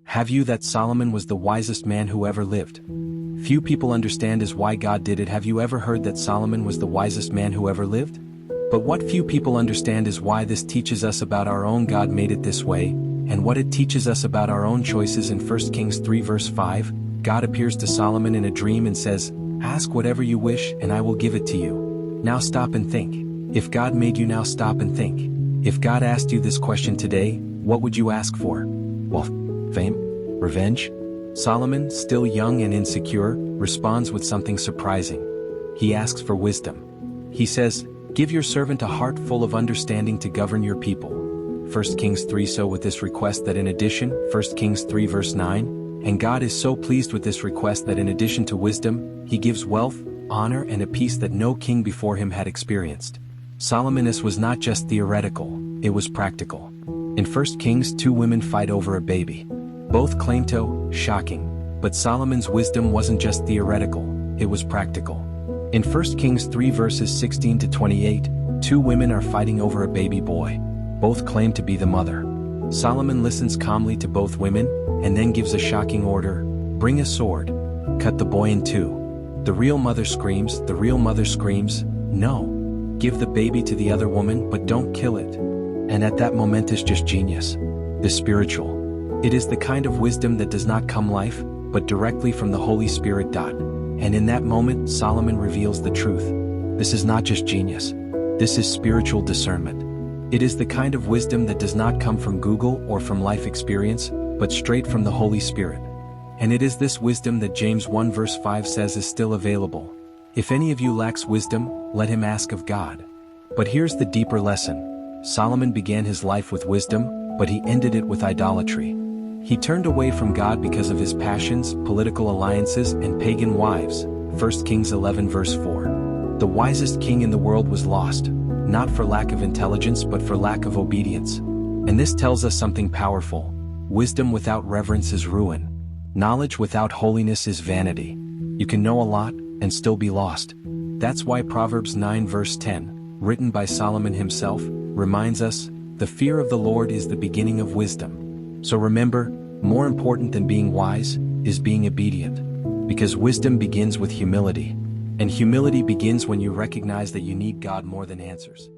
Have you that Solomon was the wisest man who ever lived? Few people understand is why God did it. Have you ever heard that Solomon was the wisest man who ever lived? But what few people understand is why this teaches us about our own God made it this way, and what it teaches us about our own choices. In 1 Kings 3 verse 5, God appears to Solomon in a dream and says, "Ask whatever you wish and I will give it to you." Now stop and think. If God made you, now stop and think. If God asked you this question today, what would you ask for? Well, fame? Revenge? Solomon, still young and insecure, responds with something surprising. He asks for wisdom. He says, "Give your servant a heart full of understanding to govern your people." 1 Kings 3. So with this request that in addition, 1 Kings 3 verse 9, and God is so pleased with this request that in addition to wisdom, he gives wealth, honor and a peace that no king before him had experienced. Solomon's was not just theoretical, it was practical. In 1 Kings 2, women fight over a baby. Both claim to, shocking. But Solomon's wisdom wasn't just theoretical, it was practical. In 1 Kings 3 verses 16 to 28, two women are fighting over a baby boy. Both claim to be the mother. Solomon listens calmly to both women, and then gives a shocking order: "Bring a sword. Cut the boy in two." The real mother screams, "No. Give the baby to the other woman, but don't kill it." And at that moment is just genius. The spiritual. It is the kind of wisdom that does not come life, but directly from the Holy Spirit. And in that moment, Solomon reveals the truth. This is not just genius. This is spiritual discernment. It is the kind of wisdom that does not come from Google or from life experience, but straight from the Holy Spirit. And it is this wisdom that James 1 verse 5 says is still available. If any of you lacks wisdom, let him ask of God. But here's the deeper lesson. Solomon began his life with wisdom, but he ended it with idolatry. He turned away from God because of his passions, political alliances, and pagan wives. 1 Kings 11 verse 4. The wisest king in the world was lost, not for lack of intelligence but for lack of obedience. And this tells us something powerful. Wisdom without reverence is ruin. Knowledge without holiness is vanity. You can know a lot and still be lost. That's why Proverbs 9 verse 10, written by Solomon himself, reminds us, "The fear of the Lord is the beginning of wisdom." So remember, more important than being wise is being obedient. Because wisdom begins with humility. And humility begins when you recognize that you need God more than answers.